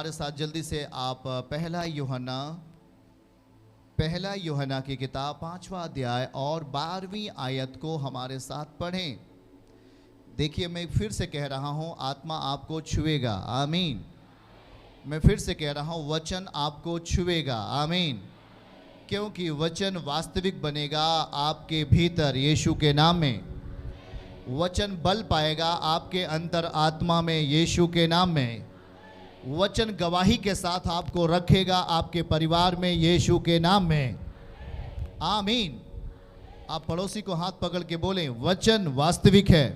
हमारे साथ जल्दी से आप पहला यूहन्ना की किताब 5वां अध्याय और 12वीं आयत को हमारे साथ पढ़ें। देखिए, मैं फिर से कह रहा हूं, आत्मा आपको छुएगा। आमीन। मैं फिर से कह रहा हूं, वचन आपको छुएगा। आमीन। क्योंकि वचन वास्तविक बनेगा आपके भीतर यीशु के नाम में। वचन बल पाएगा आपके अंतर आत्मा में यीशु के नाम में। वचन गवाही के साथ आपको रखेगा आपके परिवार में यीशु के नाम में। आमीन। आप पड़ोसी को हाथ पकड़ के बोलें, वचन वास्तविक है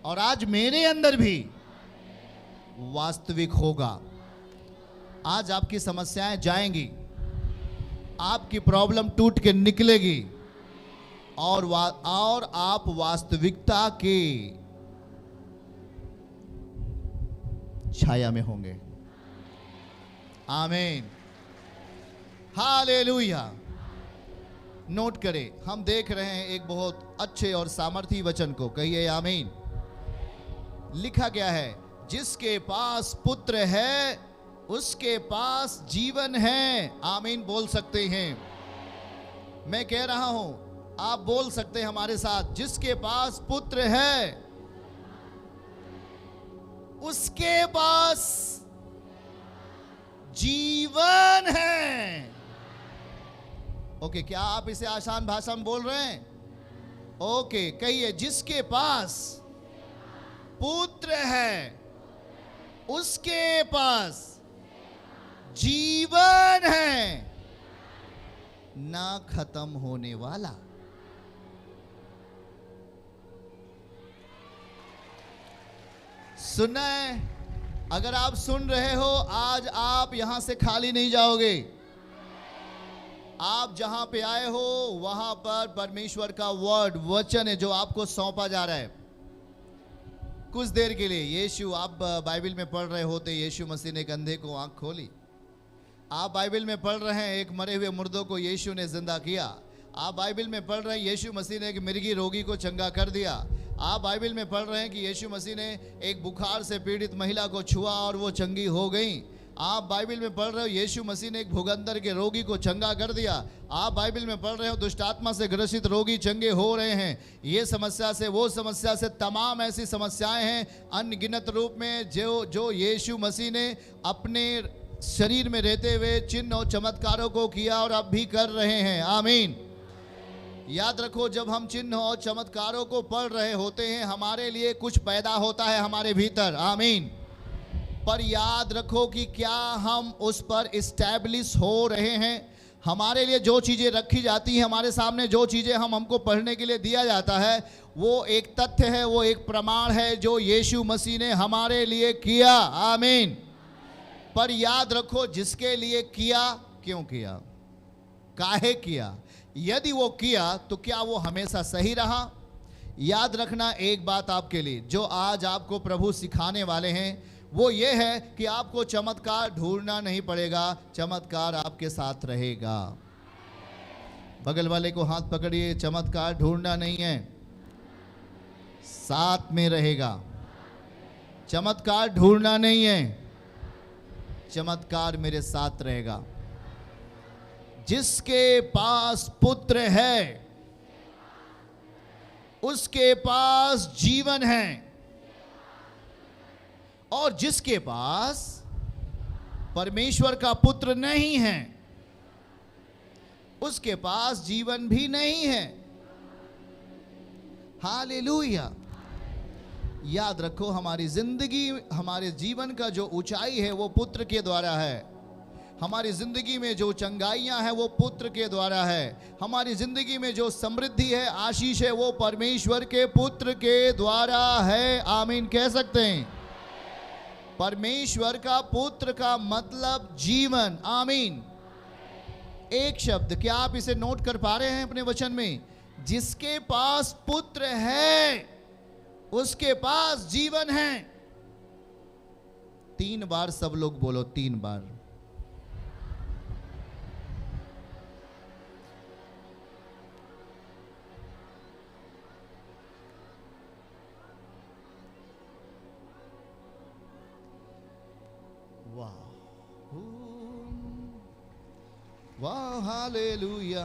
और आज मेरे अंदर भी वास्तविक होगा। आज आपकी समस्याएं जाएंगी, आपकी प्रॉब्लम टूट के निकलेगी और आप वास्तविकता की छाया में होंगे। आमीन। हालेलुया। नोट करें, हम देख रहे हैं एक बहुत अच्छे और सामर्थी वचन को। कहिए आमीन। लिखा गया है, जिसके पास पुत्र है उसके पास जीवन है। आमीन बोल सकते हैं। मैं कह रहा हूं, आप बोल सकते हैं हमारे साथ, जिसके पास पुत्र है उसके पास जीवन है। ओके, क्या आप इसे आसान भाषा में बोल रहे हैं? ओके, कहिए, जिसके पास पुत्र है उसके पास जीवन है, ना खत्म होने वाला। सुनना है? अगर आप सुन रहे हो, आज आप यहां से खाली नहीं जाओगे। आप जहां पे आए हो वहां पर परमेश्वर का वर्ड, वचन है जो आपको सौंपा जा रहा है। कुछ देर के लिए यीशु, आप बाइबल में पढ़ रहे होते, यीशु मसीह ने एक अंधे को आंख खोली। आप बाइबल में पढ़ रहे हैं, एक मरे हुए मुर्दों को यीशु ने जिंदा किया। आप बाइबल में पढ़ रहे हैं, यीशु मसीह ने एक मिर्गी रोगी को चंगा कर दिया। आप बाइबल में पढ़ रहे हैं कि यीशु मसीह ने एक बुखार से पीड़ित महिला को छुआ और वो चंगी हो गई। आप बाइबल में पढ़ रहे हो, यीशु मसीह ने एक भूगंदर के रोगी को चंगा कर दिया। आप बाइबल में पढ़ रहे हो, दुष्ट आत्मा से ग्रसित रोगी चंगे हो रहे हैं। ये समस्या से, वो समस्या से, तमाम ऐसी समस्याएं हैं अनगिनत रूप में जो यीशु मसीह ने अपने शरीर में रहते हुए चिन्ह और चमत्कारों को किया और अब भी कर रहे हैं। आमीन। याद रखो, जब हम चिन्ह और चमत्कारों को पढ़ रहे होते हैं, हमारे लिए कुछ पैदा होता है हमारे भीतर। आमीन। पर याद रखो कि क्या हम उस पर इस्टेब्लिश हो रहे हैं? हमारे लिए जो चीज़ें रखी जाती हैं, हमारे सामने जो चीज़ें हमको पढ़ने के लिए दिया जाता है, वो एक तथ्य है, वो एक प्रमाण है जो यीशु मसीह ने हमारे लिए किया। आमीन। पर याद रखो, जिसके लिए किया, क्यों किया, काहे किया, यदि वो किया तो क्या वो हमेशा सही रहा? याद रखना एक बात आपके लिए, जो आज आपको प्रभु सिखाने वाले हैं, वो ये है कि आपको चमत्कार ढूंढना नहीं पड़ेगा, चमत्कार आपके साथ रहेगा। बगल वाले को हाथ पकड़िए, चमत्कार ढूंढना नहीं है, साथ में रहेगा। चमत्कार ढूंढना नहीं है, चमत्कार मेरे साथ रहेगा। जिसके पास पुत्र है उसके पास जीवन है, और जिसके पास परमेश्वर का पुत्र नहीं है उसके पास जीवन भी नहीं है। हालेलुया। याद रखो, हमारी जिंदगी, हमारे जीवन का जो ऊंचाई है वो पुत्र के द्वारा है। हमारी जिंदगी में जो चंगाइयां हैं वो पुत्र के द्वारा है। हमारी जिंदगी में जो समृद्धि है, आशीष है, वो परमेश्वर के पुत्र के द्वारा है। आमीन कह सकते हैं। परमेश्वर का पुत्र का मतलब जीवन। आमीन। एक शब्द, क्या आप इसे नोट कर पा रहे हैं अपने वचन में? जिसके पास पुत्र है उसके पास जीवन है। 3 बार सब लोग बोलो, 3 बार। वाह, हालेलुया।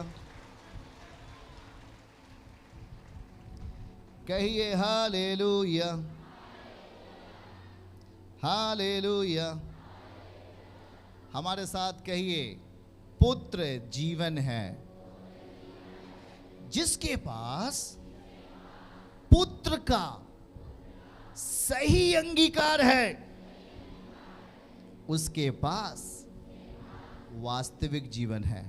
कहिए हालेलुया, हालेलुया। हमारे साथ कहिए, पुत्र जीवन है। जिसके पास पुत्र का सही अंगीकार है, उसके पास वास्तविक जीवन है।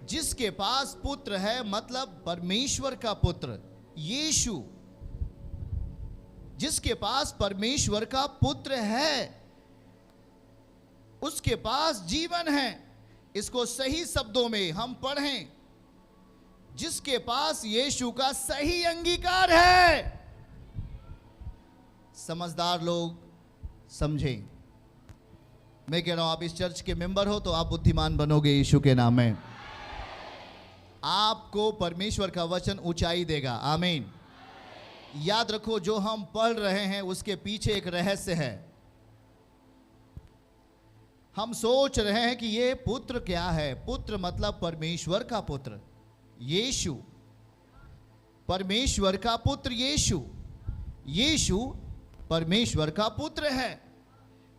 जिसके पास पुत्र है मतलब परमेश्वर का पुत्र यीशु। जिसके पास परमेश्वर का पुत्र है उसके पास जीवन है। इसको सही शब्दों में हम पढ़ें, जिसके पास यीशु का सही अंगीकार है। समझदार लोग समझें। मैं कह रहा हूं, आप इस चर्च के मेंबर हो तो आप बुद्धिमान बनोगे यीशु के नाम में। आपको परमेश्वर का वचन ऊंचाई देगा। आमीन। याद रखो, जो हम पढ़ रहे हैं उसके पीछे एक रहस्य है। हम सोच रहे हैं कि ये पुत्र क्या है। पुत्र मतलब परमेश्वर का पुत्र यीशु। परमेश्वर का पुत्र यीशु। यीशु परमेश्वर का पुत्र है,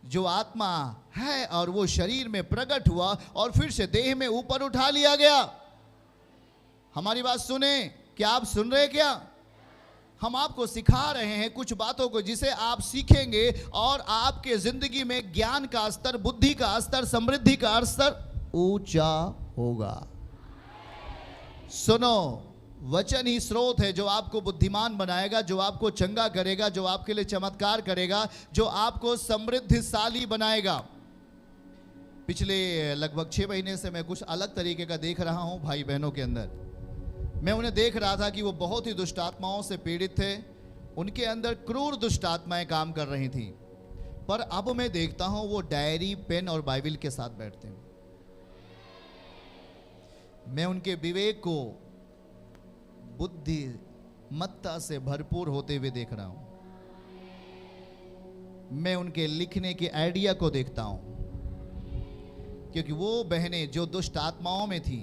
जो आत्मा है और वो शरीर में प्रकट हुआ और फिर से देह में ऊपर उठा लिया गया। हमारी बात सुने। क्या आप सुन रहे? क्या हम आपको सिखा रहे हैं कुछ बातों को जिसे आप सीखेंगे और आपके जिंदगी में ज्ञान का स्तर, बुद्धि का स्तर, समृद्धि का स्तर ऊंचा होगा। सुनो, वचन ही स्रोत है जो आपको बुद्धिमान बनाएगा, जो आपको चंगा करेगा, जो आपके लिए चमत्कार करेगा, जो आपको समृद्धिशाली बनाएगा। पिछले लगभग 6 महीने से मैं कुछ अलग तरीके का देख रहा हूं भाई बहनों के अंदर। मैं उन्हें देख रहा था कि वो बहुत ही दुष्ट आत्माओं से पीड़ित थे। उनके अंदर क्रूर दुष्ट आत्माएं काम कर रही थीं। पर अब मैं देखता हूं वो डायरी, पेन और बाइबल के साथ बैठते हैं। मैं उनके विवेक को बुद्धिमत्ता से भरपूर होते हुए देख रहा हूं। मैं उनके लिखने के आइडिया को देखता हूं, क्योंकि वो बहनें जो दुष्ट आत्माओं में थी,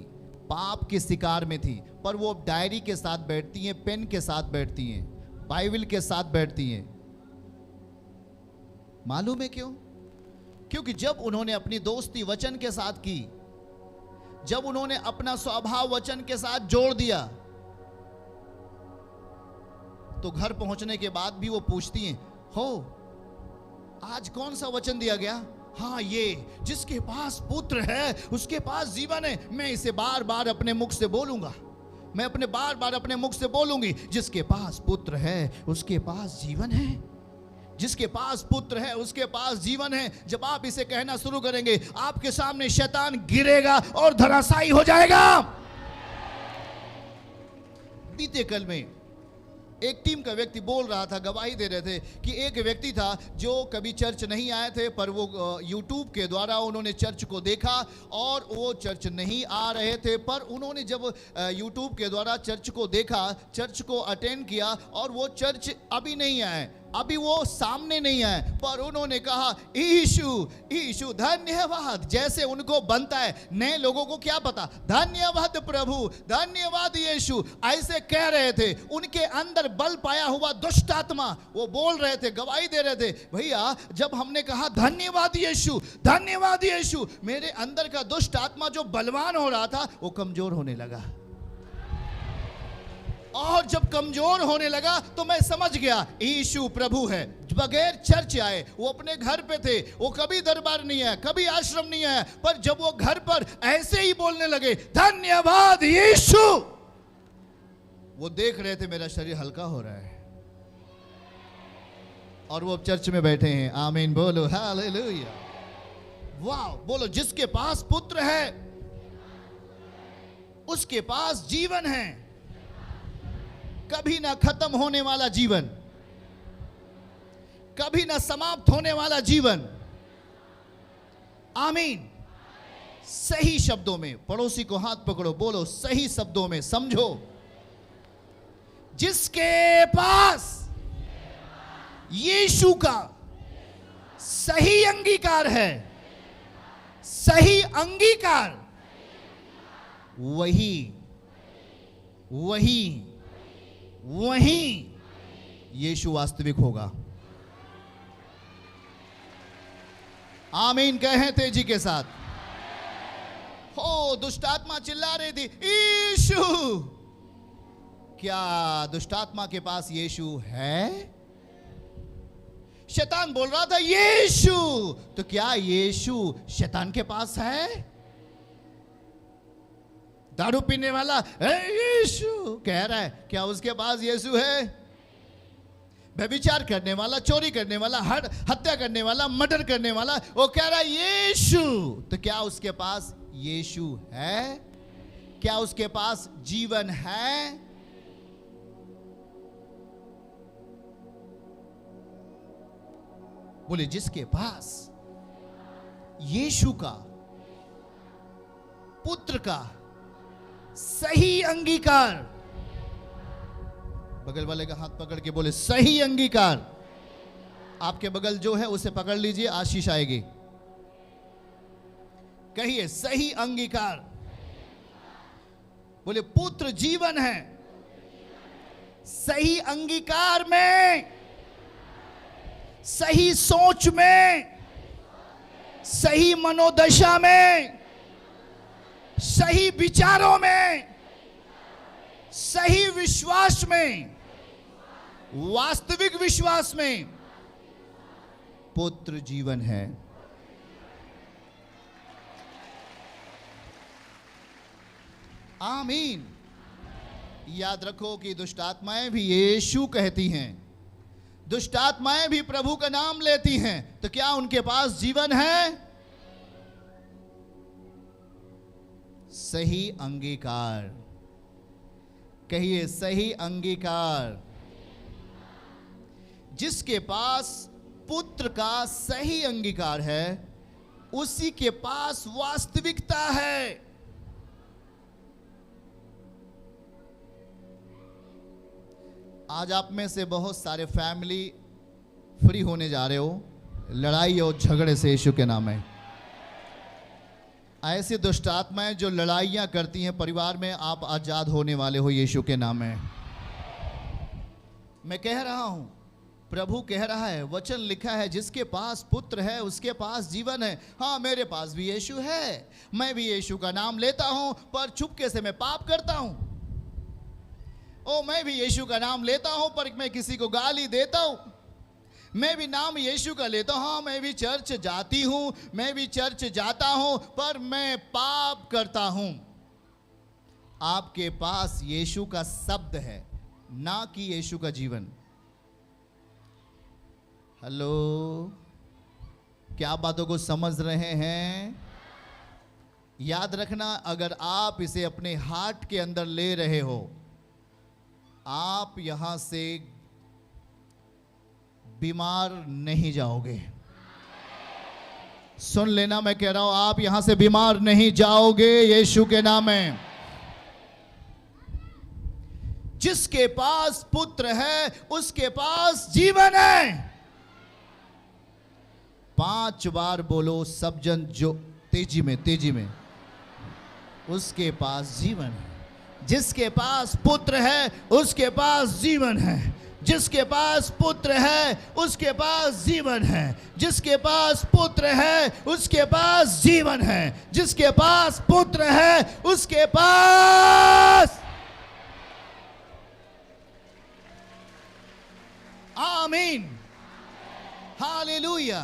पाप के शिकार में थी, पर वो डायरी के साथ बैठती हैं, पेन के साथ बैठती हैं, बाइबल के साथ बैठती हैं। मालूम है क्यों? क्योंकि जब उन्होंने अपनी दोस्ती वचन के साथ की, जब उन्होंने अपना स्वभाव वचन के साथ जोड़ दिया, तो घर पहुंचने के बाद भी वो पूछती हैं, हो आज कौन सा वचन दिया गया? हाँ, ये जिसके पास पुत्र है उसके पास जीवन है। मैं इसे बार बार अपने मुख से बोलूंगा, मैं अपने बार बार अपने मुख से बोलूंगी। जिसके पास पुत्र है उसके पास जीवन है। जिसके पास पुत्र है उसके पास जीवन है। जब आप इसे कहना शुरू करेंगे, आपके सामने शैतान गिरेगा और धराशायी हो जाएगा। बीते कल में एक टीम का व्यक्ति बोल रहा था, गवाही दे रहे थे कि एक व्यक्ति था जो कभी चर्च नहीं आए थे, पर वो यूट्यूब के द्वारा उन्होंने चर्च को देखा और वो चर्च नहीं आ रहे थे, पर उन्होंने जब यूट्यूब के द्वारा चर्च को देखा, चर्च को अटेंड किया और वो चर्च अभी नहीं आए, अभी वो सामने नहीं आए, पर उन्होंने कहा यीशु यीशु धन्यवाद। जैसे उनको बनता है, नए लोगों को क्या पता, धन्यवाद प्रभु, धन्यवाद यीशु, ऐसे कह रहे थे। उनके अंदर बल पाया हुआ दुष्ट आत्मा वो बोल रहे थे, गवाही दे रहे थे, भैया जब हमने कहा धन्यवाद यीशु, धन्यवाद यीशु, मेरे अंदर का दुष्ट आत्मा जो बलवान हो रहा था वो कमजोर होने लगा। और जब कमजोर होने लगा तो मैं समझ गया यीशु प्रभु है। बगैर चर्च आए, वो अपने घर पे थे, वो कभी दरबार नहीं आया, कभी आश्रम नहीं आया, पर जब वो घर पर ऐसे ही बोलने लगे धन्यवाद यीशु, वो देख रहे थे मेरा शरीर हल्का हो रहा है और वो अब चर्च में बैठे हैं। आमीन बोलो, हालेलुया। वाह, बोलो, जिसके पास पुत्र है उसके पास जीवन है, कभी ना खत्म होने वाला जीवन, कभी ना समाप्त होने वाला जीवन। आमीन। सही शब्दों में, पड़ोसी को हाथ पकड़ो, बोलो सही शब्दों में, समझो, जिसके पास यीशु का सही अंगीकार है, सही अंगीकार वही यीशु वास्तविक होगा। आमीन कहें तेजी के साथ। हो दुष्ट आत्मा चिल्ला रही थी यीशु। क्या दुष्ट आत्मा के पास यीशु है? शैतान बोल रहा था यीशु, तो क्या यीशु शैतान के पास है? दारू पीने वाला यीशु कह रहा है, क्या उसके पास यीशु है? व्यभिचार करने वाला, चोरी करने वाला, हत्या करने वाला, मर्डर करने वाला, वो कह रहा है यीशु, तो क्या उसके पास यीशु है? क्या उसके पास जीवन है? बोले जिसके पास यीशु का, पुत्र का सही अंगीकार, बगल वाले का हाथ पकड़ के बोले सही अंगीकार। आपके बगल जो है उसे पकड़ लीजिए, आशीष आएगी। कहिए सही अंगीकार। बोले पुत्र जीवन है। सही अंगीकार में, सही सोच में, सही मनोदशा में, सही विचारों में, सही विश्वास में, वास्तविक विश्वास में पुत्र जीवन है। आमीन। याद रखो कि दुष्ट आत्माएं भी यीशु कहती हैं, दुष्ट आत्माएं भी प्रभु का नाम लेती हैं, तो क्या उनके पास जीवन है? सही अंगीकार। कहिए सही अंगीकार। जिसके पास पुत्र का सही अंगीकार है, उसी के पास वास्तविकता है। आज आप में से बहुत सारे फैमिली फ्री होने जा रहे हो लड़ाई और झगड़े से यीशु के नाम में। ऐसी दुष्ट आत्माएं जो लड़ाइयां करती हैं परिवार में, आप आजाद होने वाले हो यीशु के नाम में। मैं कह रहा हूं, प्रभु कह रहा है, वचन लिखा है जिसके पास पुत्र है उसके पास जीवन है। हाँ, मेरे पास भी यीशु है, मैं भी यीशु का नाम लेता हूं, पर चुपके से मैं पाप करता हूं। ओ, मैं भी यीशु का नाम लेता हूं पर मैं किसी को गाली देता हूं। मैं भी नाम यीशु का लेता हूं। हाँ, मैं भी चर्च जाती हूं, मैं भी चर्च जाता हूं, पर मैं पाप करता हूं। आपके पास यीशु का शब्द है, ना कि यीशु का जीवन। हेलो, क्या आप बातों को समझ रहे हैं? याद रखना, अगर आप इसे अपने हार्ट के अंदर ले रहे हो, आप यहां से बीमार नहीं जाओगे। सुन लेना, मैं कह रहा हूं, आप यहां से बीमार नहीं जाओगे यीशु के नाम में। जिसके पास पुत्र है उसके पास जीवन है। 5 बार बोलो सब जन, जो तेजी में, तेजी में। उसके पास जीवन है। जिसके पास पुत्र है उसके पास जीवन है। जिसके पास पुत्र है उसके पास जीवन है। जिसके पास पुत्र है उसके पास जीवन है। जिसके पास पुत्र है उसके पास। आमीन, हालेलुया।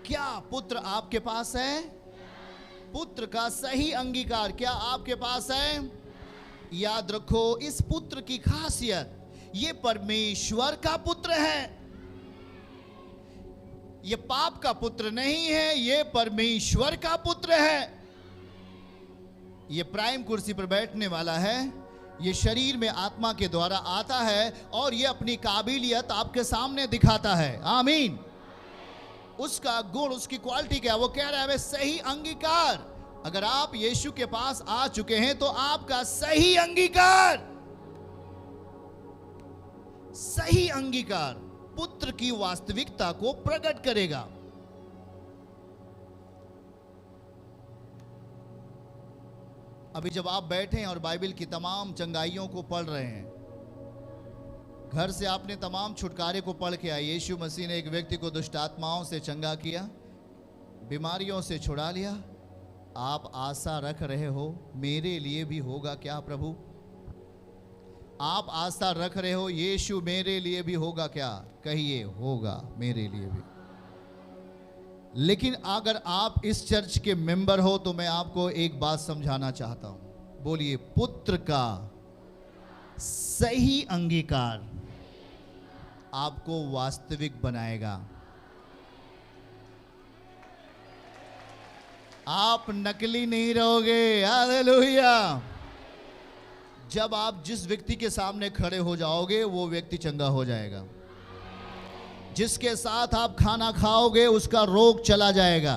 क्या पुत्र आपके पास है? पुत्र का सही अंगीकार क्या आपके पास है? याद रखो, इस पुत्र की खासियत, ये परमेश्वर का पुत्र है। ये पाप का पुत्र नहीं है, ये परमेश्वर का पुत्र है। ये प्राइम कुर्सी पर बैठने वाला है। ये शरीर में आत्मा के द्वारा आता है और ये अपनी काबिलियत आपके सामने दिखाता है। आमीन। उसका गुण, उसकी क्वालिटी क्या? वो कह रहा है सही अंगीकार। अगर आप यीशु के पास आ चुके हैं तो आपका सही अंगीकार, सही अंगीकार, पुत्र की वास्तविकता को प्रकट करेगा। अभी जब आप बैठे हैं और बाइबल की तमाम चंगाइयों को पढ़ रहे हैं, घर से आपने तमाम छुटकारे को पढ़ के आए। यीशु मसीह ने एक व्यक्ति को दुष्ट आत्माओं से चंगा किया, बीमारियों से छुड़ा लिया। आप आशा रख रहे हो मेरे लिए भी होगा क्या प्रभु? आप आशा रख रहे हो यीशु मेरे लिए भी होगा क्या? कहिए होगा मेरे लिए भी। लेकिन अगर आप इस चर्च के मेंबर हो तो मैं आपको एक बात समझाना चाहता हूं। बोलिए, पुत्र का सही अंगीकार आपको वास्तविक बनाएगा। आप नकली नहीं रहोगे। हालेलुया। जब आप जिस व्यक्ति के सामने खड़े हो जाओगे वो व्यक्ति चंगा हो जाएगा। जिसके साथ आप खाना खाओगे उसका रोग चला जाएगा।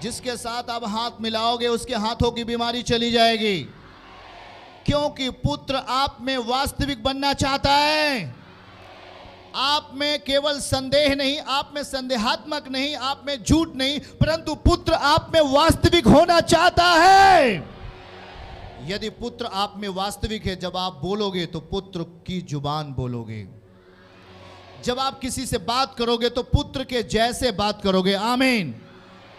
जिसके साथ आप हाथ मिलाओगे उसके हाथों की बीमारी चली जाएगी, क्योंकि पुत्र आप में वास्तविक बनना चाहता है। आप में केवल संदेह नहीं, आप में संदेहात्मक नहीं, आप में झूठ नहीं, परंतु पुत्र आप में वास्तविक होना चाहता है। यदि पुत्र आप में वास्तविक है, जब आप बोलोगे तो पुत्र की जुबान बोलोगे। जब आप किसी से बात करोगे तो पुत्र के जैसे बात करोगे। आमीन।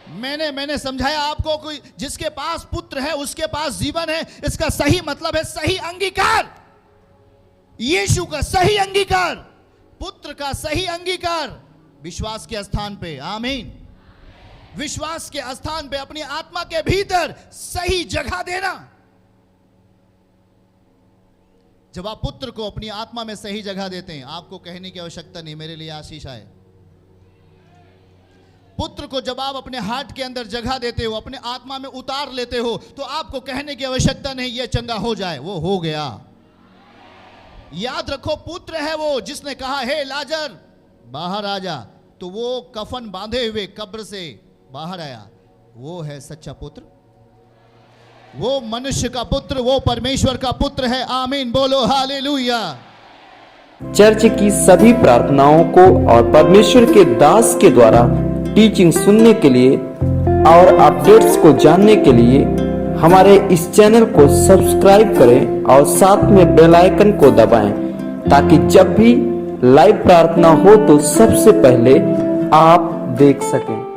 मैंने समझाया आपको, कोई जिसके पास पुत्र है उसके पास जीवन है। इसका सही मतलब है सही अंगीकार। यीशु का सही अंगीकार, पुत्र का सही अंगीकार विश्वास के स्थान पे। आमीन। विश्वास के स्थान पे अपनी आत्मा के भीतर सही जगह देना। जब आप पुत्र को अपनी आत्मा में सही जगह देते हैं, आपको कहने की आवश्यकता नहीं मेरे लिए आशीष आए। पुत्र को जब आप अपने हार्ट के अंदर जगह देते हो, अपने आत्मा में उतार लेते हो, तो आपको कहने की आवश्यकता नहीं ये चंगा हो जाए, वो हो गया। याद रखो, पुत्र है वो जिसने कहा हे लाजर बाहर आ जा, तो वो कफन बांधे हुए कब्र से बाहर आया। वो है सच्चा पुत्र, वो मनुष्य का पुत्र, वो परमेश्वर का पुत्र है। आमीन बोलो हालेलुया। चर्च की सभी प्रार्थनाओं को और परमेश्वर के दास के द्वारा टीचिंग सुनने के लिए और अपडेट्स को जानने के लिए हमारे इस चैनल को सब्सक्राइब करें और साथ में बेल आइकन को दबाएं, ताकि जब भी लाइव प्रार्थना हो तो सबसे पहले आप देख सकें।